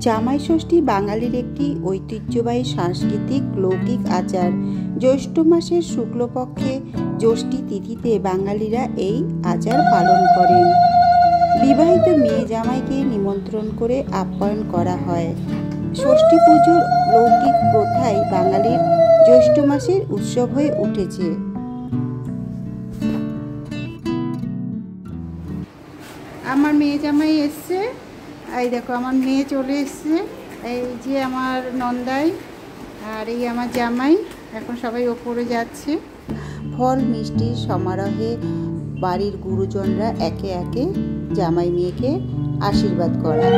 জামাই ষষ্ঠী বাঙালির একটি ঐতিহ্যবাহী সাংস্কৃতিক লৌকিক আচার। জ্যৈষ্ঠ মাসের শুক্লপক্ষে ষষ্ঠী তিথিতে বাঙালিরা এই আচার পালন করেন। বিবাহিত মেয়ে জামাইকে নিমন্ত্রণ করে আপ্যায়ন করা হয়। ষষ্ঠী পুজোর লৌকিক প্রথাই বাঙালির জ্যৈষ্ঠ মাসের উৎসব হয়ে উঠেছে। আমার মেয়ে জামাই এসছে, এই দেখো আমার মেয়ে চলে এসছে, এই যে আমার নন্দাই আর এই আমার জামাই। এখন সবাই ওপরে যাচ্ছে। ফল মিষ্টির সমারোহে বাড়ির গুরুজনরা একে একে জামাই মেয়েকে আশীর্বাদ করায়।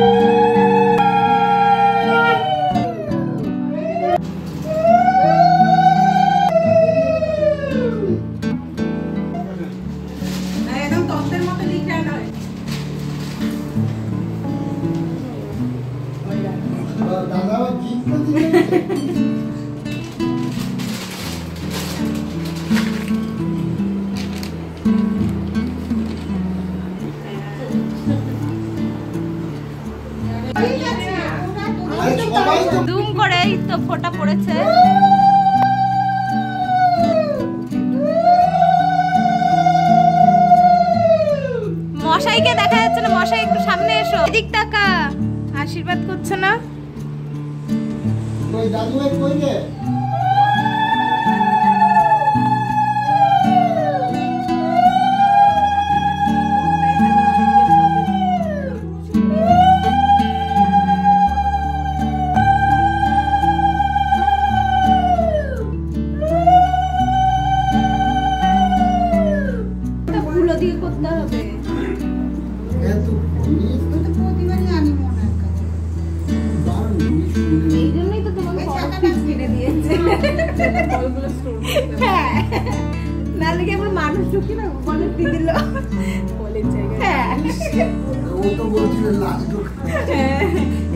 জুম করেই তো ফোঁটা পড়েছে। মশাইকে দেখা যাচ্ছে না, মশাই একটু সামনে এসো, এদিক তাকা। আশীর্বাদ করছে না? কই দাদু ভাই কই রে? মানুষ ঢুকি না বলে দিল বলের জায়গায়। ও তো বলছিল লাস্ট ঢুক। হ্যাঁ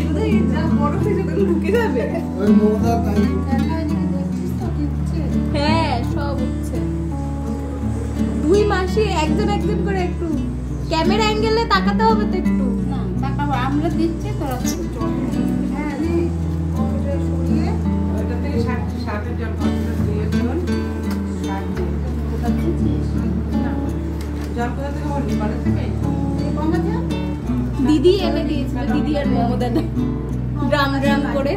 এটা যা বড় হয়ে যাবে ঢুকে যাবে। ওই মোদা তাই। হ্যাঁ সব হচ্ছে। দুই মাসে একজন একজন করে একটু ক্যামেরা অ্যাঙ্গেলে তাকাতে হবে তো একটু। না তাকাবো, আমরা দিচ্ছি তোরা চল। হ্যাঁ নে ওটা সরিয়ে ওটা থেকে শার্টের জল পাত্র দিয়ে দিন। দিদি এনে দিয়েছিল, দিদি আর মমতা ড্রাম ড্রাম করে।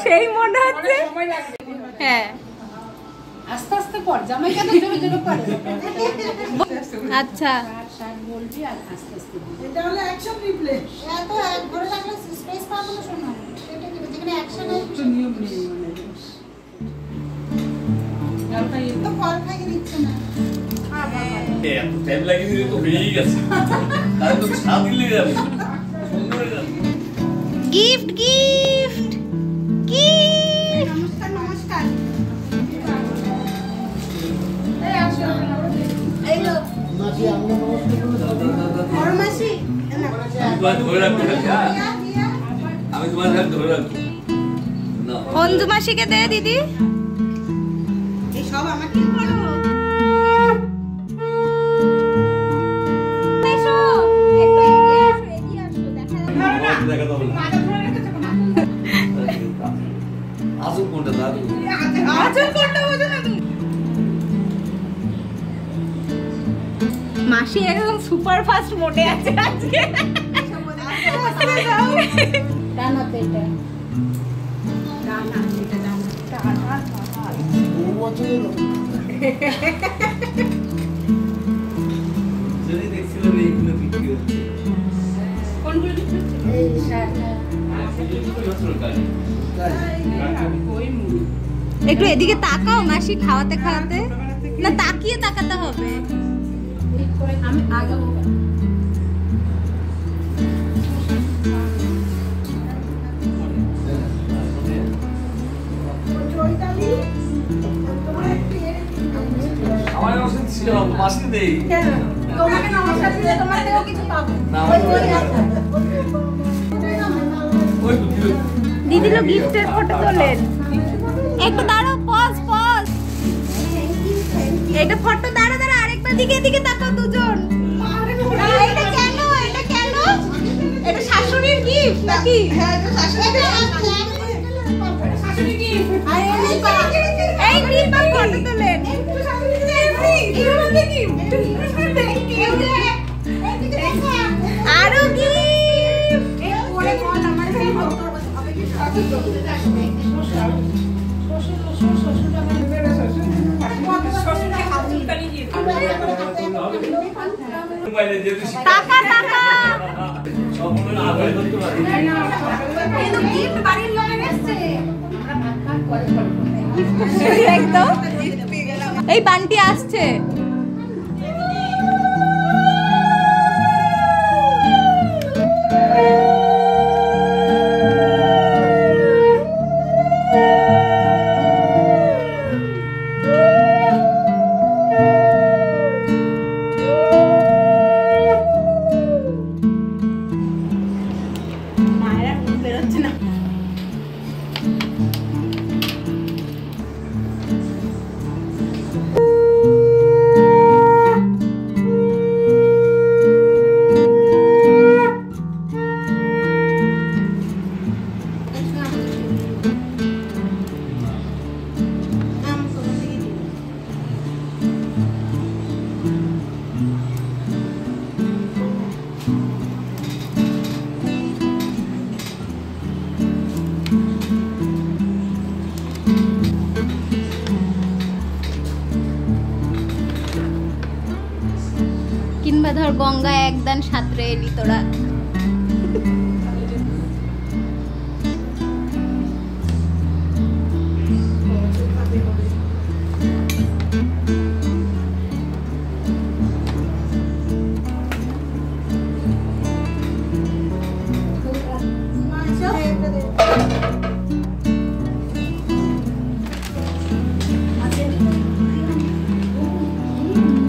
সেই মনে হচ্ছে। হ্যাঁ আস্তে আস্তে পড়, জামাই কেন জোরে জোরে পড়ে? আচ্ছা শার্ট বলবি আর আস্তে আস্তে এটা হলো অ্যাকশন রিপ্লে। এত এক ধরে লাগলে স্পেস পাবো না শোনো, এটা কি যেখানে অ্যাকশন আছে তো নিয়ম নেই মানে। কালকা এই তো ফল খাইয়ে দিচ্ছে না। হ্যাঁ বাবা এত টাইম লাগিয়ে দিলে তো হয়েই গেছে, তাহলে তো ছাপ দিলে যাবে সুন্দর হয়ে যাবে। Gift gift gift. নমস্কার নমস্কার। অঞ্জু মাসিকে দে দিদি। সব আমাকে করো। মাসি একদম সুপার ফাস্ট মোডে আছে আজকে। ডানাতে এটা ডানা, এটা ডানা ডানা ও বছর যদি দেখছিলাম এইগুলো বিক্রি হচ্ছে। কোনগুলো বিক্রি হচ্ছে? এই শাড়ি একটু এদিকে তাকাও মাসি, খাওয়াতে খাওয়াতে না তাকিয়ে তাকাতে হবে। আমি আগাবো। আমার ওষুধ ছিল মাসে দেই তোমাকে নমস্কার দিলে তোমার থেকে কিছু পাবো না। দিদি লো গিফটের ফটো তোলেন একটু দাঁড়াও পজ এটা ফটো দাঁড়া আরেকবার দিকে তাকাও দুজন এটা কেন এটা শাশুড়ির গিফট নাকি হ্যাঁ এটা শাশুড়ির গিফট এই দীপা ফটো তোলেন আরো টাকা বাড়ির লোকের এসছে একদম এই বান্টি আসছে কিংবা ধর গঙ্গা একদান সাঁতরে এলি তোরা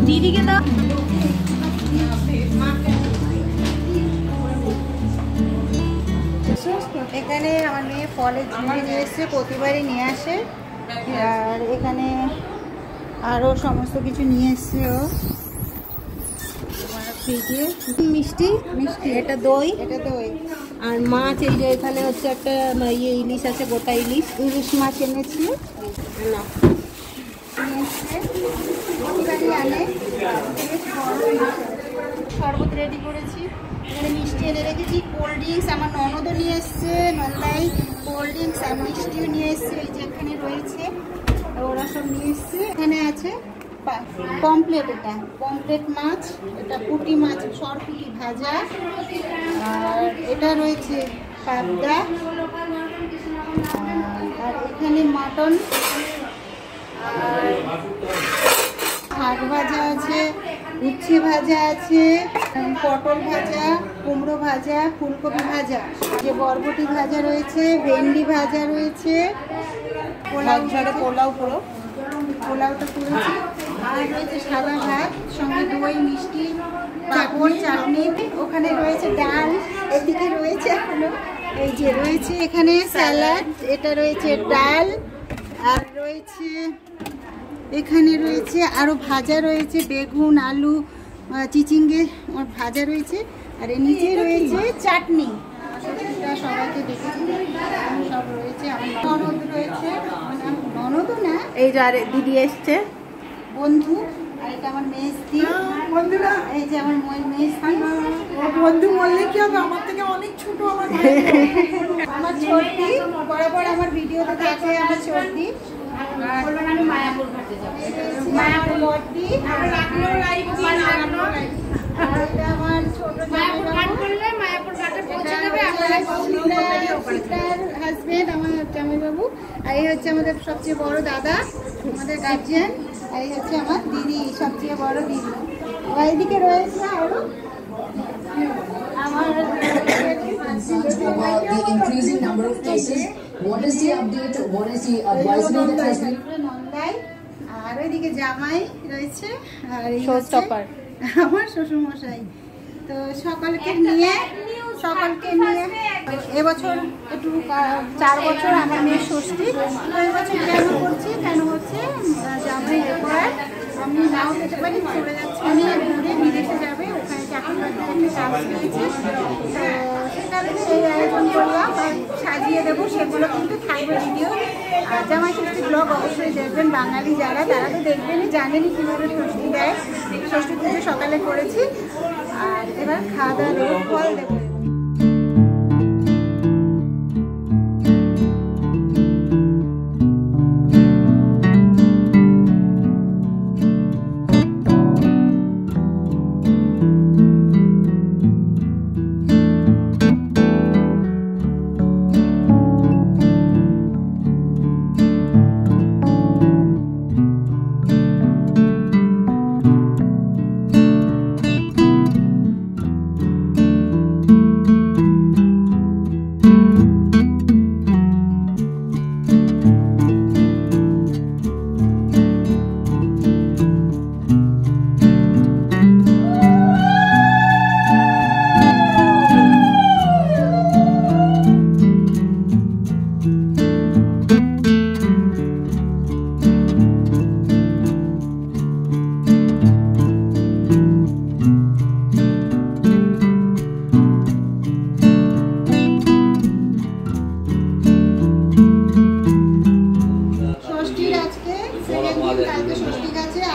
দিদিকে দাও এখানে আমার মেয়ে ফলের ঝুড়ি নিয়ে এসছে, প্রতিবারই নিয়ে আসে। আর এখানে আরও সমস্ত কিছু নিয়ে এসছে ও ফ্রিজে। মিষ্টি এটা দই আর মাছ এই যে এখানে হচ্ছে একটা ইলিশ আছে, গোটা ইলিশ মাছ এনেছি। শরবত রেডি করেছি, এখানে মিষ্টি এনে রেখেছি। কোল্ড ড্রিঙ্কস আমার ননদও নিয়ে এসছে, নন্দাই কোল্ড ড্রিঙ্কস আর মিষ্টিও নিয়ে এসছে, এই যে এখানে রয়েছে ওরা সব নিয়ে এসছে। এখানে আছে পমপ্লেট, এটা পমপ্লেট মাছ, এটা পুঁটি মাছ সরপুঁটি ভাজা, আর এটা রয়েছে পাবদা, আর এখানে মাটন, আর শাক ভাজা আছে, উচ্ছে ভাজা আছে, পটল ভাজা, কুমড়ো ভাজা, ফুলকপি ভাজা, যে বরবটি ভাজা রয়েছে, ভেন্ডি ভাজা রয়েছে, পোলাওটা করেছি, আর রয়েছে সাদা ভাত সঙ্গে দই মিষ্টি পাঁপড় চাটনি। ওখানে রয়েছে ডাল, এদিকে রয়েছে এখনো এই যে রয়েছে এখানে স্যালাড, এটা রয়েছে ডাল, আর রয়েছে এখানে রয়েছে আরও ভাজা রয়েছে, বেগুন আলু চিচিঙ্গে ভাজা রয়েছে, আর এর নিচে রয়েছে চাটনি। সবাইকে দেখেছি সব রয়েছে, আমার ননদ রয়েছে, ননদও না এই যে দিদি এসছে বন্ধু, আর এটা আমার মেজদি বন্ধুরা, এই যে আমার মেজদি। বন্ধু বললে কি হবে, আমার থেকে অনেক ছোট আমার ছোটদি বরাবর আমার ভিডিওতে দেখে, আমার ছোটদি। আমি মায়াপুর ঘাটে যাবো, মায়াপুর বড়দি, আমার ছোট মায়াপুর ঘাটে পৌঁছে হাজবেন্ড আমার জামাইবাবু, আর এই হচ্ছে আমাদের সবচেয়ে বড় দাদা, আমাদের গার্জিয়ান, আর এই হচ্ছে আমার দিদি, সবচেয়ে বড় দিদি। আর এদিকে রয়েছে আরো আমার the increasing number of cases. What is the update? What is the advisory that has been? আর ওইদিকে জামাই রয়েছে, আর এই শোস্টপার আমার শ্বশুর মশাই। তো সকলকে নিয়ে সকলকে নিয়ে এবছর একটু 4 বছর আমার মেয়ের ষষ্ঠী। তো এবছর কেন করছি, কেন হচ্ছে জামাই এবার আমি নাও যেতে পারি, চলে যাচ্ছি আমি ঘুরে বিদেশে যাবে, ওখানে চাকরি করতে একটা চান্স পেয়েছে। তো সে কারণে এই আয়োজন করলাম, সাজিয়ে দেবো, সেগুলো কিন্তু থাকবে ভিডিও। আর জামাই ষষ্ঠী ব্লগ অবশ্যই দেখবেন, বাঙালি যারা তারা তো দেখবেনই, জানেনই কীভাবে ষষ্ঠী দেয়। ষষ্ঠী পুজো সকালে করেছি, আর এবার খাওয়া দাওয়া দেবো, ফল দেবো।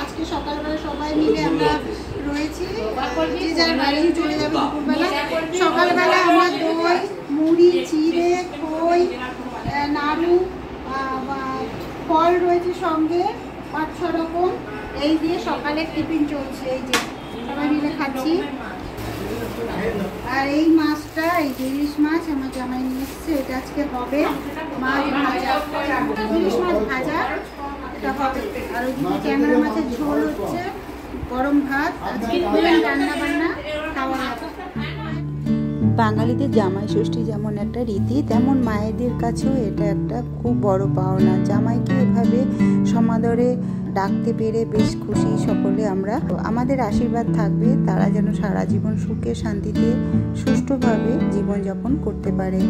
আজকে সকালবেলা সবাই মিলে আমরা রয়েছি, যে যার বাড়ি চলে যাবে দুপুরবেলা। সকালবেলা আমরা দই, মুড়ি, চিড়ে, খই, নাড়ু, ফল রয়েছে সঙ্গে 5-6 রকম, এই দিয়ে সকালে টিফিন চলছে। এই যে সবাই মিলে খাচ্ছি। আর এই মাছটা, এই যে ইলিশ মাছ আমার জামাই নিয়ে এসছে, এটা আজকে হবে মাছ ভাজা, ইলিশ মাছ ভাজা এটা হবে। আর ওইদিকে ক্যামেরা মাছের ঝোল হচ্ছে, গরম ভাত, আজকে রান্না বান্না খাওয়া হবে। বাঙালিদের জামাই ষষ্ঠী যেমন একটা রীতি, তেমন মায়েদের কাছেও এটা একটা খুব বড় পাওনা। জামাইকে এভাবে সমাদরে ডাকতে পেরে বেশ খুশি সকলে আমরা। আমাদের আশীর্বাদ থাকবে তারা যেন সারা জীবন সুখে শান্তিতে সুষ্ঠুভাবে জীবনযাপন করতে পারে।